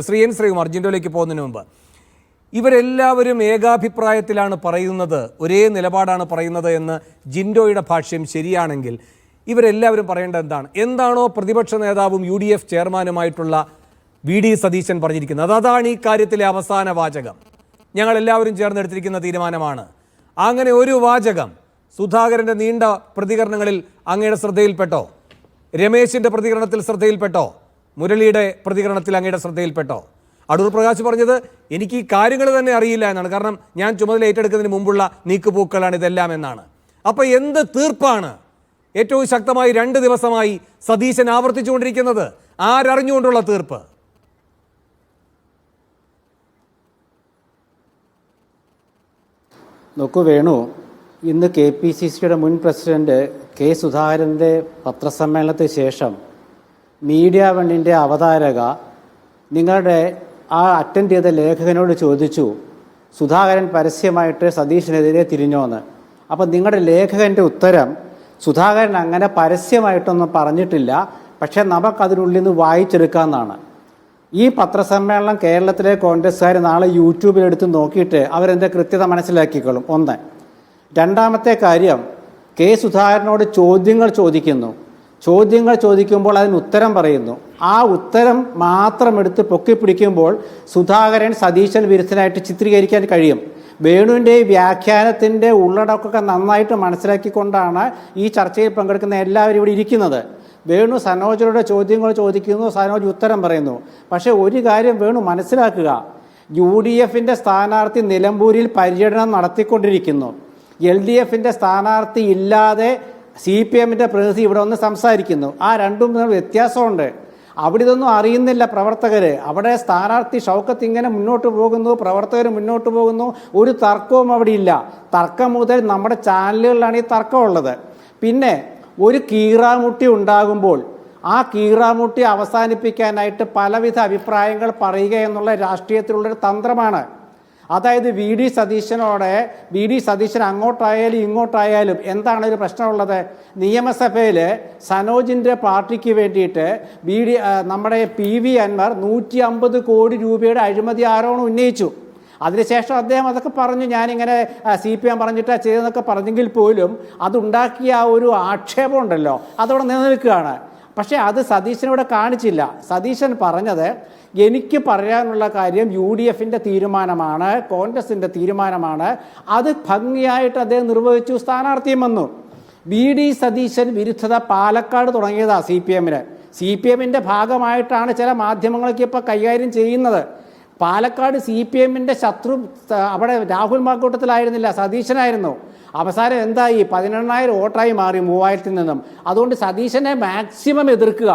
ശ്രീകുമാർ ജിൻഡോയിലേക്ക് പോകുന്നതിന് മുമ്പ് ഇവരെല്ലാവരും ഏകാഭിപ്രായത്തിലാണ് പറയുന്നത്, ഒരേ നിലപാടാണ് പറയുന്നത് എന്ന് ജിൻഡോയുടെ ഭാഷ്യം ശരിയാണെങ്കിൽ ഇവരെല്ലാവരും പറയേണ്ടത് എന്താണോ പ്രതിപക്ഷ നേതാവും UDF ചെയർമാനുമായിട്ടുള്ള VD സതീശൻ പറഞ്ഞിരിക്കുന്നത്, അതാണ് ഈ കാര്യത്തിലെ അവസാന വാചകം. ഞങ്ങളെല്ലാവരും ചേർന്നെടുത്തിരിക്കുന്ന തീരുമാനമാണ്. അങ്ങനെ ഒരു വാചകം സുധാകരൻ്റെ നീണ്ട പ്രതികരണങ്ങളിൽ അങ്ങയുടെ ശ്രദ്ധയിൽപ്പെട്ടോ? രമേശിൻ്റെ പ്രതികരണത്തിൽ ശ്രദ്ധയിൽപ്പെട്ടോ? മുരളിയുടെ പ്രതികരണത്തിൽ അങ്ങയുടെ ശ്രദ്ധയിൽപ്പെട്ടോ? അടൂർ പ്രകാശ് പറഞ്ഞത് എനിക്ക് ഈ കാര്യങ്ങൾ തന്നെ അറിയില്ല എന്നാണ്, കാരണം ഞാൻ ചുമതല ഏറ്റെടുക്കുന്നതിന് മുമ്പുള്ള നീക്കുപോക്കുകളാണ് ഇതെല്ലാം എന്നാണ്. അപ്പോൾ എന്ത് തീർപ്പാണ് ഏറ്റവും ശക്തമായി 2 ദിവസമായി സതീശൻ ആവർത്തിച്ചുകൊണ്ടിരിക്കുന്നത്? ആരറിഞ്ഞുകൊണ്ടുള്ള തീർപ്പ്? നോക്കൂ വേണു, ഇന്ന് KPCCയുടെ മുൻ പ്രസിഡന്റ് K. സുധാകരൻ്റെ പത്രസമ്മേളനത്തിന് ശേഷം മീഡിയ വണ്ണിൻ്റെ അവതാരക നിങ്ങളുടെ അറ്റൻഡ് ചെയ്ത ലേഖകനോട് ചോദിച്ചു, സുധാകരൻ പരസ്യമായിട്ട് സതീശനെതിരെ തിരിഞ്ഞോന്ന്. അപ്പം നിങ്ങളുടെ ലേഖകൻ്റെ ഉത്തരം, സുധാകരൻ അങ്ങനെ പരസ്യമായിട്ടൊന്നും പറഞ്ഞിട്ടില്ല, പക്ഷേ നമുക്കതിനുള്ളിൽ നിന്ന് വായിച്ചെടുക്കാമെന്നാണ്. ഈ പത്രസമ്മേളനം കേരളത്തിലെ കോൺഗ്രസ്സുകാർ നാളെ യൂട്യൂബിലെടുത്ത് നോക്കിയിട്ട് അവരെൻ്റെ കൃത്യത മനസ്സിലാക്കിക്കൊള്ളും. ഒന്ന്. രണ്ടാമത്തെ കാര്യം, K. സുധാകരനോട് ചോദ്യങ്ങൾ ചോദിക്കുമ്പോൾ അതിന് ഉത്തരം പറയുന്നു. ആ ഉത്തരം മാത്രം എടുത്ത് പൊക്കിപ്പിടിക്കുമ്പോൾ സുധാകരൻ സതീശൻ വിരുദ്ധനായിട്ട് ചിത്രീകരിക്കാൻ കഴിയും. വേണുവിൻ്റെ വ്യാഖ്യാനത്തിൻ്റെ ഉള്ളടക്കമൊക്കെ നന്നായിട്ട് മനസ്സിലാക്കിക്കൊണ്ടാണ് ഈ ചർച്ചയിൽ പങ്കെടുക്കുന്ന എല്ലാവരും ഇവിടെ ഇരിക്കുന്നത്. വേണു സനോജിനോട് ചോദ്യങ്ങൾ ചോദിക്കുന്നു, സനോജ് ഉത്തരം പറയുന്നു. പക്ഷേ ഒരു കാര്യം വേണു മനസ്സിലാക്കുക, UDFൻ്റെ സ്ഥാനാർത്ഥി നിലമ്പൂരിൽ പര്യടനം നടത്തിക്കൊണ്ടിരിക്കുന്നു. LDFൻ്റെ സ്ഥാനാർത്ഥി ഇല്ലാതെ CPMൻ്റെ പ്രതിനിധി ഇവിടെ ഒന്ന് സംസാരിക്കുന്നു. ആ രണ്ടും വ്യത്യാസമുണ്ട്. അവിടെ ഇതൊന്നും അറിയുന്നില്ല പ്രവർത്തകർ. അവിടെ സ്ഥാനാർത്ഥി ഷൗക്കത്ത് ഇങ്ങനെ മുന്നോട്ട് പോകുന്നു, പ്രവർത്തകർ മുന്നോട്ട് പോകുന്നു, ഒരു തർക്കവും അവിടെ ഇല്ല. തർക്കം മുതൽ നമ്മുടെ ചാനലുകളിലാണ് ഈ തർക്കമുള്ളത്. പിന്നെ ഒരു കീറാമുട്ടി ഉണ്ടാകുമ്പോൾ ആ കീറാമുട്ടി അവസാനിപ്പിക്കാനായിട്ട് പലവിധ അഭിപ്രായങ്ങൾ പറയുക എന്നുള്ള രാഷ്ട്രീയത്തിലുള്ളൊരു തന്ത്രമാണ്. അതായത് VD സതീശൻ അങ്ങോട്ടായാലും ഇങ്ങോട്ടായാലും എന്താണ് ഒരു പ്രശ്നമുള്ളത്? നിയമസഭയിൽ സനോജിൻ്റെ പാർട്ടിക്ക് വേണ്ടിയിട്ട് നമ്മുടെ PV അൻവർ 150 കോടി രൂപയുടെ അഴിമതി ആരോപണം ഉന്നയിച്ചു. അതിനുശേഷം അദ്ദേഹം അതൊക്കെ പറഞ്ഞു, ഞാനിങ്ങനെ CPM പറഞ്ഞിട്ടാ ചെയ്തെന്നൊക്കെ പറഞ്ഞെങ്കിൽ പോലും അതുണ്ടാക്കിയ ആ ഒരു ആക്ഷേപം ഉണ്ടല്ലോ, അതവിടെ നിലനിൽക്കുകയാണ്. പക്ഷേ അത് സതീശനിവിടെ കാണിച്ചില്ല. സതീശൻ പറഞ്ഞത്, എനിക്ക് പറയാനുള്ള കാര്യം UDFൻ്റെ തീരുമാനമാണ്, കോൺഗ്രസിൻ്റെ തീരുമാനമാണ്, അത് ഭംഗിയായിട്ട് അദ്ദേഹം നിർവഹിച്ചു, സ്ഥാനാർത്ഥിയും വന്നു. VD സതീശൻ വിരുദ്ധത പാലക്കാട് തുടങ്ങിയതാ CPMൻ്റെ ഭാഗമായിട്ടാണ് ചില മാധ്യമങ്ങളൊക്കെ ഇപ്പോൾ കൈകാര്യം ചെയ്യുന്നത്. പാലക്കാട് CPMൻ്റെ ശത്രു അവിടെ രാഹുൽ മാക്കൂട്ടത്തിലായിരുന്നില്ല, സതീശനായിരുന്നു. അവസാനം എന്തായി? 18,000 വോട്ടായി മാറി 3000-ൽ നിന്നും. അതുകൊണ്ട് സതീശനെ മാക്സിമം എതിർക്കുക,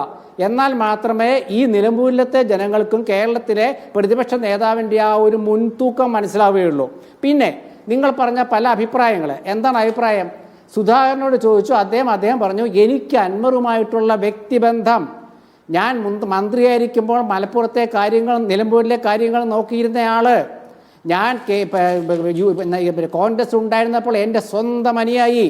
എന്നാൽ മാത്രമേ ഈ നിലമ്പൂരിലത്തെ ജനങ്ങൾക്കും കേരളത്തിലെ പ്രതിപക്ഷ നേതാവിൻ്റെ ആ ഒരു മുൻതൂക്കം മനസ്സിലാവുകയുള്ളൂ. പിന്നെ നിങ്ങൾ പറഞ്ഞ പല അഭിപ്രായങ്ങൾ, എന്താണ് അഭിപ്രായം? സുധാകരനോട് ചോദിച്ചു, അദ്ദേഹം പറഞ്ഞു, എനിക്ക് അൻവറുമായിട്ടുള്ള വ്യക്തിബന്ധം, ഞാൻ മന്ത്രിയായിരിക്കുമ്പോൾ മലപ്പുറത്തെ കാര്യങ്ങൾ നിലമ്പൂരിലെ കാര്യങ്ങൾ നോക്കിയിരുന്നയാൾ, ഞാൻ കോൺഗ്രസ് ഉണ്ടായിരുന്നപ്പോൾ എൻ്റെ സ്വന്തം അനുയായി,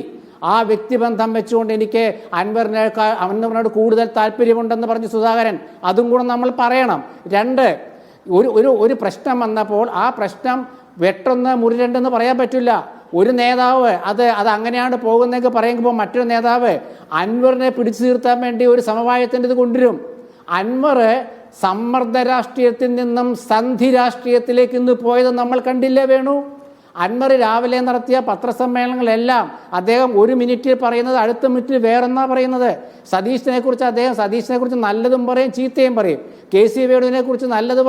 ആ വ്യക്തിബന്ധം വെച്ചുകൊണ്ട് എനിക്ക് അൻവറിനോട് കൂടുതൽ താല്പര്യമുണ്ടെന്ന് പറഞ്ഞു സുധാകരൻ. അതും കൂടെ നമ്മൾ പറയണം. 2, ഒരു പ്രശ്നം വന്നപ്പോൾ ആ പ്രശ്നം വെട്ടൊന്ന് മുറിരണ്ടെന്ന് പറയാൻ പറ്റില്ല. ഒരു നേതാവ് അത് അങ്ങനെയാണ് പോകുന്നതെങ്കിൽ പറയുമ്പോൾ മറ്റൊരു നേതാവ് അൻവറിനെ പിടിച്ചു നിർത്താൻ വേണ്ടി ഒരു സമവായത്തിൻ്റെ ഇത് കൊണ്ടുവരും. അൻവർ സമ്മർദ്ദ രാഷ്ട്രീയത്തിൽ നിന്നും സന്ധി രാഷ്ട്രീയത്തിലേക്ക് ഇന്ന് പോയത് നമ്മൾ കണ്ടില്ലേ വേണു? അൻവർ രാവിലെ നടത്തിയ പത്രസമ്മേളനങ്ങളെല്ലാം അദ്ദേഹം 1 മിനിറ്റിൽ പറയുന്നത് അടുത്ത മിനിറ്റിൽ വേറെന്നാ പറയുന്നത്. സതീശനെ കുറിച്ച് നല്ലതും പറയും ചീത്തയും പറയും. KC വേണുവിനെ കുറിച്ച് നല്ലത്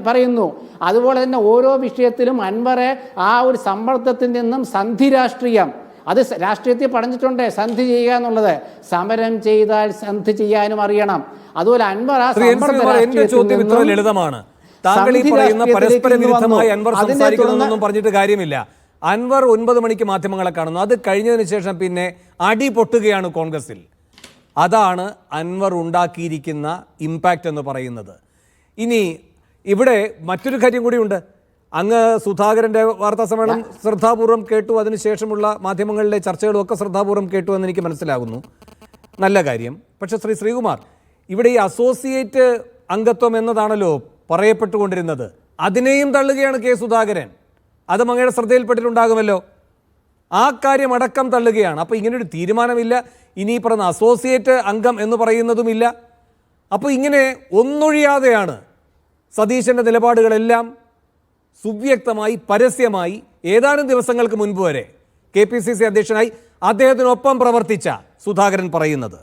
പറയുന്നു. അതുപോലെ തന്നെ ഓരോ വിഷയത്തിലും അൻവറെ ആ ഒരു സമ്മർദ്ദത്തിൽ നിന്നും സന്ധി രാഷ്ട്രീയം, അത് രാഷ്ട്രീയത്തിൽ പറഞ്ഞിട്ടുണ്ട്, സന്ധി ചെയ്യുക എന്നുള്ളത്. സമരം ചെയ്താൽ സന്ധി ചെയ്യാനും അറിയണം. അതുപോലെ അൻവർ ആ ലളിതമാണ്. താങ്കൾ ഈ പറയുന്ന പരസ്പര വിരുദ്ധമായി അൻവർ സംസാരിക്കണമെന്നൊന്നും പറഞ്ഞിട്ട് കാര്യമില്ല. അൻവർ 9 മണിക്ക് മാധ്യമങ്ങളെ കാണുന്നു. അത് കഴിഞ്ഞതിന് ശേഷം പിന്നെ അടി പൊട്ടുകയാണ് കോൺഗ്രസിൽ. അതാണ് അൻവർ ഉണ്ടാക്കിയിരിക്കുന്ന ഇമ്പാക്റ്റ് എന്ന് പറയുന്നത്. ഇനി ഇവിടെ മറ്റൊരു കാര്യം കൂടിയുണ്ട്. അങ്ങ് സുധാകരൻ്റെ വാർത്താ സമ്മേളനം ശ്രദ്ധാപൂർവം കേട്ടു, അതിനുശേഷമുള്ള മാധ്യമങ്ങളിലെ ചർച്ചകളുമൊക്കെ ശ്രദ്ധാപൂർവം കേട്ടു എന്ന് എനിക്ക് മനസ്സിലാകുന്നു. നല്ല കാര്യം. പക്ഷേ ശ്രീകുമാർ, ഇവിടെ ഈ അസോസിയേറ്റ് അംഗത്വം എന്നതാണല്ലോ പറയപ്പെട്ടുകൊണ്ടിരുന്നത്. അതിനെയും തള്ളുകയാണ് കെ സുധാകരൻ. അത് അങ്ങയുടെ ശ്രദ്ധയിൽപ്പെട്ടിട്ടുണ്ടാകുമല്ലോ. ആ കാര്യം അടക്കം തള്ളുകയാണ്. അപ്പോൾ ഇങ്ങനൊരു തീരുമാനമില്ല, ഇനി പറഞ്ഞ അസോസിയേറ്റ് അംഗം എന്ന് പറയുന്നതുമില്ല. അപ്പോൾ ഇങ്ങനെ ഒന്നൊഴിയാതെയാണ് സതീശൻ്റെ നിലപാടുകളെല്ലാം സുവ്യക്തമായി പരസ്യമായി ഏതാനും ദിവസങ്ങൾക്ക് മുൻപ് വരെ KPCC അധ്യക്ഷനായി അദ്ദേഹത്തിനൊപ്പം പ്രവർത്തിച്ച സുധാകരൻ പറയുന്നത്.